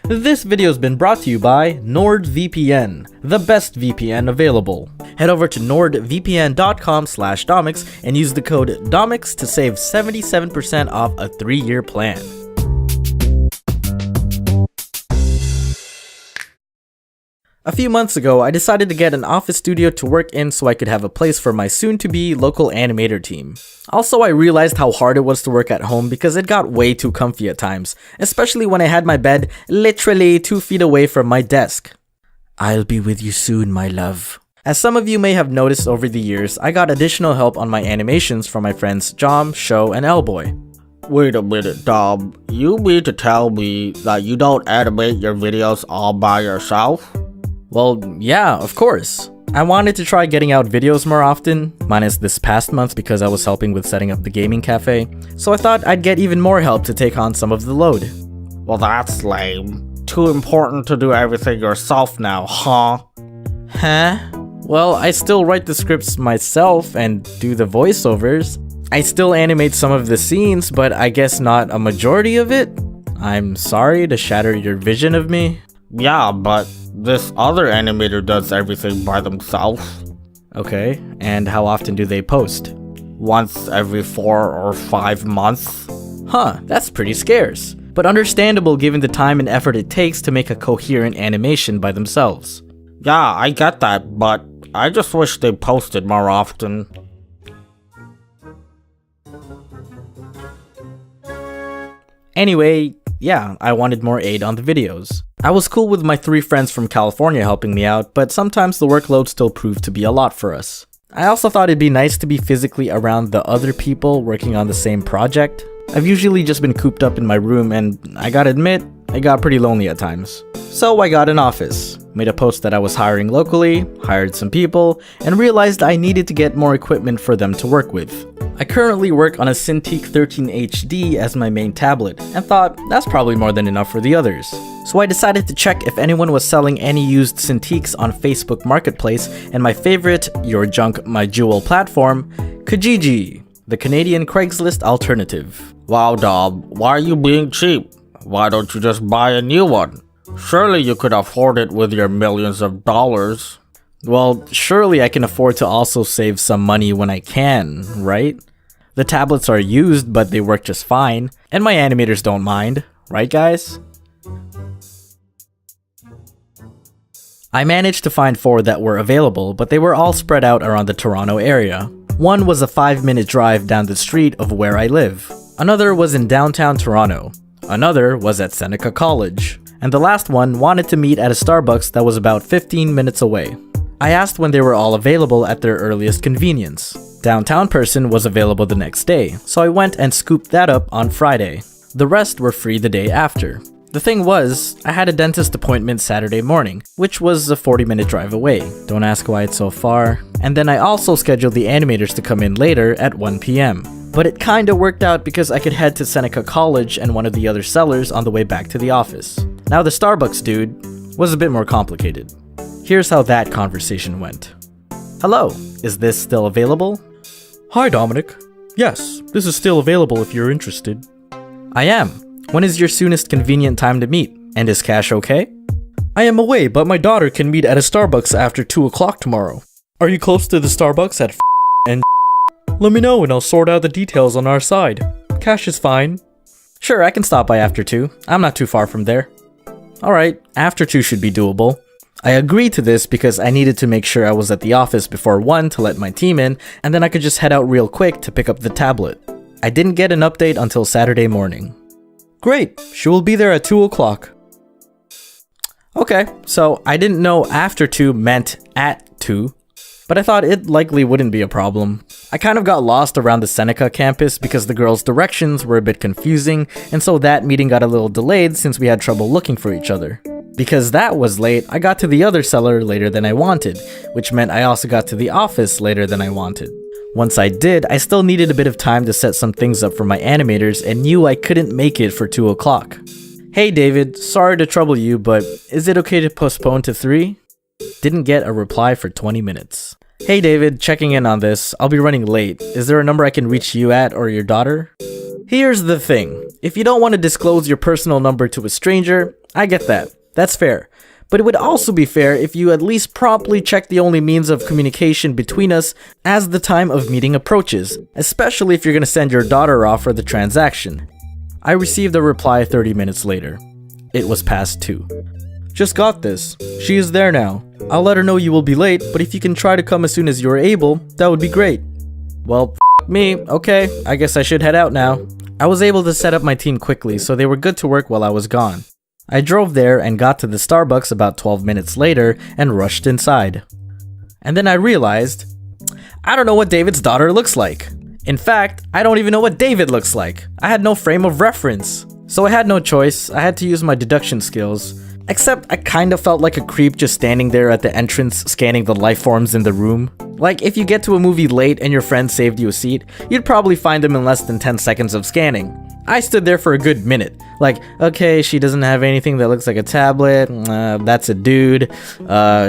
This video has been brought to you by NordVPN, the best VPN available. Head over to nordvpn.com/Domix and use the code DOMIX to save 77% off a 3-year plan. A few months ago, I decided to get an office studio to work in so I could have a place for my soon-to-be local animator team. Also, I realized how hard it was to work at home because it got way too comfy at times, especially when I had my bed literally 2 feet away from my desk. I'll be with you soon, my love. As some of you may have noticed over the years, I got additional help on my animations from my friends Jom, Show, and Elboy. Wait a minute, Dom. You mean to tell me that you don't animate your videos all by yourself? Well, yeah, of course. I wanted to try getting out videos more often, minus this past month because I was helping with setting up the gaming cafe, so I thought I'd get even more help to take on some of the load. Well, that's lame. Too important to do everything yourself now, huh? Huh? Well, I still write the scripts myself and do the voiceovers. I still animate some of the scenes, but I guess not a majority of it? I'm sorry to shatter your vision of me. Yeah, but this other animator does everything by themselves. Okay, and how often do they post? Once every 4 or 5 months. Huh, that's pretty scarce, but understandable given the time and effort it takes to make a coherent animation by themselves. Yeah, I get that, but I just wish they posted more often. Anyway, yeah, I wanted more aid on the videos. I was cool with my 3 friends from California helping me out, but sometimes the workload still proved to be a lot for us. I also thought it'd be nice to be physically around the other people working on the same project. I've usually just been cooped up in my room and I gotta admit, it got pretty lonely at times. So I got an office, made a post that I was hiring locally, hired some people, and realized I needed to get more equipment for them to work with. I currently work on a Cintiq 13 HD as my main tablet, and thought that's probably more than enough for the others. So I decided to check if anyone was selling any used Cintiqs on Facebook Marketplace, and my favorite, Your Junk My Jewel platform, Kijiji, the Canadian Craigslist alternative. Wow, Dom, why are you being cheap? Why don't you just buy a new one? Surely you could afford it with your millions of dollars. Well, surely I can afford to also save some money when I can, right? The tablets are used, but they work just fine, and my animators don't mind, right guys? I managed to find 4 that were available, but they were all spread out around the Toronto area. One was a 5-minute drive down the street of where I live. Another was in downtown Toronto. Another was at Seneca College. And the last one wanted to meet at a Starbucks that was about 15 minutes away. I asked when they were all available at their earliest convenience. Downtown person was available the next day, so I went and scooped that up on Friday. The rest were free the day after. The thing was, I had a dentist appointment Saturday morning, which was a 40-minute drive away. Don't ask why it's so far. And then I also scheduled the animators to come in later at 1 p.m. But it kinda worked out because I could head to Seneca College and one of the other sellers on the way back to the office. Now the Starbucks dude was a bit more complicated. Here's how that conversation went. Hello, is this still available? Hi Dominic. Yes, this is still available if you're interested. I am. When is your soonest convenient time to meet? And is cash okay? I am away, but my daughter can meet at a Starbucks after 2 o'clock tomorrow. Are you close to the Starbucks at and Let me know and I'll sort out the details on our side. Cash is fine. Sure, I can stop by after 2. I'm not too far from there. Alright, after 2 should be doable. I agreed to this because I needed to make sure I was at the office before 1 to let my team in, and then I could just head out real quick to pick up the tablet. I didn't get an update until Saturday morning. Great, she will be there at 2 o'clock. Okay, so I didn't know after 2 meant at 2, but I thought it likely wouldn't be a problem. I kind of got lost around the Seneca campus because the girls' directions were a bit confusing, and so that meeting got a little delayed since we had trouble looking for each other. Because that was late, I got to the other seller later than I wanted, which meant I also got to the office later than I wanted. Once I did, I still needed a bit of time to set some things up for my animators and knew I couldn't make it for 2 o'clock. Hey David, sorry to trouble you, but is it okay to postpone to 3? Didn't get a reply for 20 minutes. Hey David, checking in on this. I'll be running late. Is there a number I can reach you at or your daughter? Here's the thing. If you don't want to disclose your personal number to a stranger, I get that. That's fair. But it would also be fair if you at least promptly check the only means of communication between us as the time of meeting approaches, especially if you're gonna send your daughter off for the transaction. I received a reply 30 minutes later. It was past 2. Just got this. She is there now. I'll let her know you will be late, but if you can try to come as soon as you are able, that would be great. Well, me. Okay, I guess I should head out now. I was able to set up my team quickly, so they were good to work while I was gone. I drove there and got to the Starbucks about 12 minutes later and rushed inside. And then I realized, I don't know what David's daughter looks like. In fact, I don't even know what David looks like. I had no frame of reference. So I had no choice, I had to use my deduction skills. Except I kinda felt like a creep just standing there at the entrance scanning the life forms in the room. Like if you get to a movie late and your friend saved you a seat, you'd probably find them in less than 10 seconds of scanning. I stood there for a good minute. Like, okay, she doesn't have anything that looks like a tablet, that's a dude.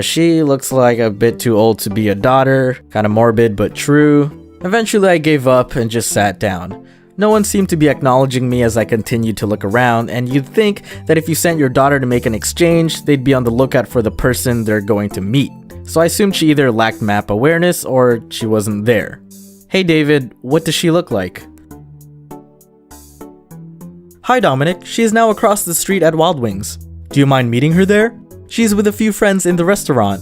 She looks like a bit too old to be a daughter, kinda morbid but true. Eventually I gave up and just sat down. No one seemed to be acknowledging me as I continued to look around, and you'd think that if you sent your daughter to make an exchange, they'd be on the lookout for the person they're going to meet. So I assumed she either lacked map awareness or she wasn't there. Hey David, what does she look like? Hi Dominic, she is now across the street at Wild Wings. Do you mind meeting her there? She's with a few friends in the restaurant.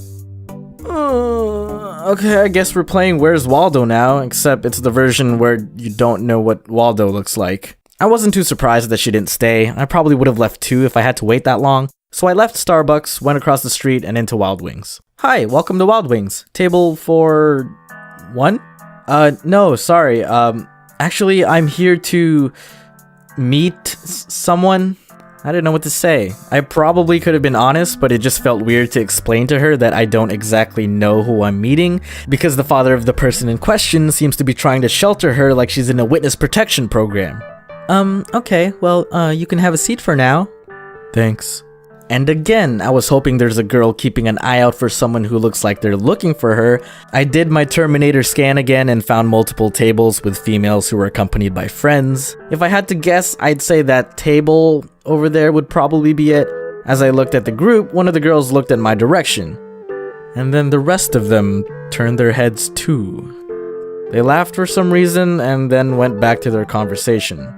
Okay, I guess we're playing Where's Waldo now, except it's the version where you don't know what Waldo looks like. I wasn't too surprised that she didn't stay. I probably would have left too if I had to wait that long. So I left Starbucks, went across the street, and into Wild Wings. Hi, welcome to Wild Wings. Table for... 1? No, sorry. Actually, I'm here to... meet someone? I didn't know what to say. I probably could have been honest, but it just felt weird to explain to her that I don't exactly know who I'm meeting, because the father of the person in question seems to be trying to shelter her like she's in a witness protection program. Okay, well, you can have a seat for now. Thanks. And again, I was hoping there's a girl keeping an eye out for someone who looks like they're looking for her. I did my Terminator scan again and found multiple tables with females who were accompanied by friends. If I had to guess, I'd say that table over there would probably be it. As I looked at the group, one of the girls looked at my direction. And then the rest of them turned their heads too. They laughed for some reason and then went back to their conversation.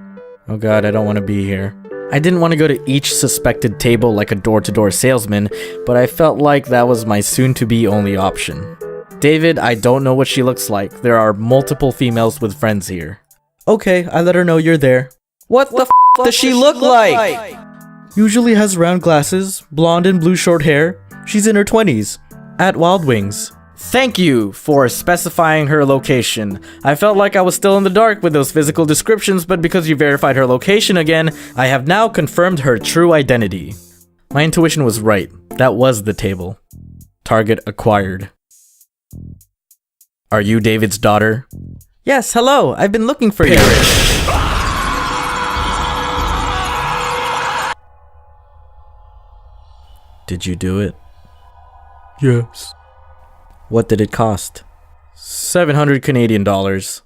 Oh god, I don't want to be here. I didn't want to go to each suspected table like a door-to-door salesman, but I felt like that was my soon-to-be only option. David, I don't know what she looks like. There are multiple females with friends here. Okay, I let her know you're there. What the f does she look like? Usually has round glasses, blonde and blue short hair. She's in her 20s. At Wild Wings. Thank you for specifying her location. I felt like I was still in the dark with those physical descriptions, but because you verified her location again, I have now confirmed her true identity. My intuition was right. That was the table. Target acquired. Are you David's daughter? Yes, hello. I've been looking for you. Did you do it? Yes. What did it cost? 700 Canadian dollars.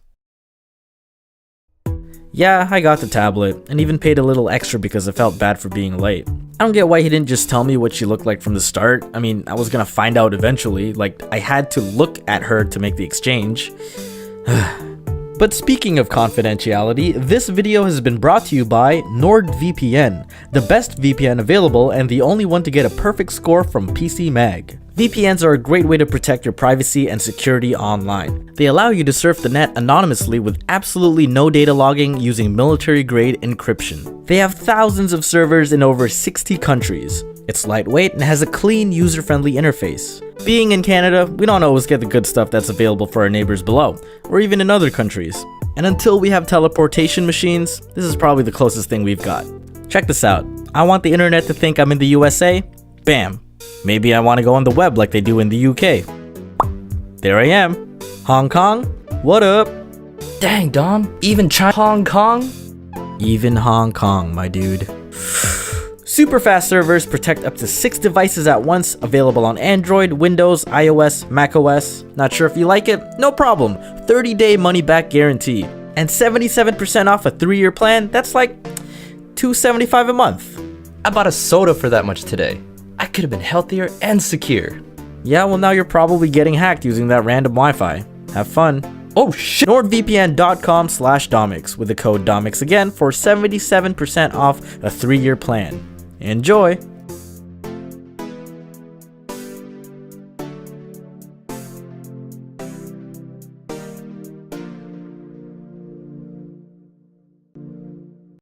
Yeah, I got the tablet, and even paid a little extra because I felt bad for being late. I don't get why he didn't just tell me what she looked like from the start. I mean, I was gonna find out eventually, like, I had to look at her to make the exchange. But speaking of confidentiality, this video has been brought to you by NordVPN, the best VPN available and the only one to get a perfect score from PC Mag. VPNs are a great way to protect your privacy and security online. They allow you to surf the net anonymously with absolutely no data logging using military-grade encryption. They have thousands of servers in over 60 countries. It's lightweight and has a clean, user-friendly interface. Being in Canada, we don't always get the good stuff that's available for our neighbors below, or even in other countries. And until we have teleportation machines, this is probably the closest thing we've got. Check this out. I want the internet to think I'm in the USA? Bam. Maybe I want to go on the web like they do in the UK. There I am. Hong Kong? What up? Dang, Dom. Even Hong Kong? Even Hong Kong, my dude. Super fast servers protect up to 6 devices at once, available on Android, Windows, iOS, macOS. Not sure if you like it? No problem. 30-day money-back guarantee. And 77% off a 3-year plan, that's like $275 a month. I bought a soda for that much today. I could have been healthier and secure. Yeah, well now you're probably getting hacked using that random Wi-Fi. Have fun. Oh shit! NordVPN.com/Domix with the code Domix again for 77% off a 3-year plan. Enjoy!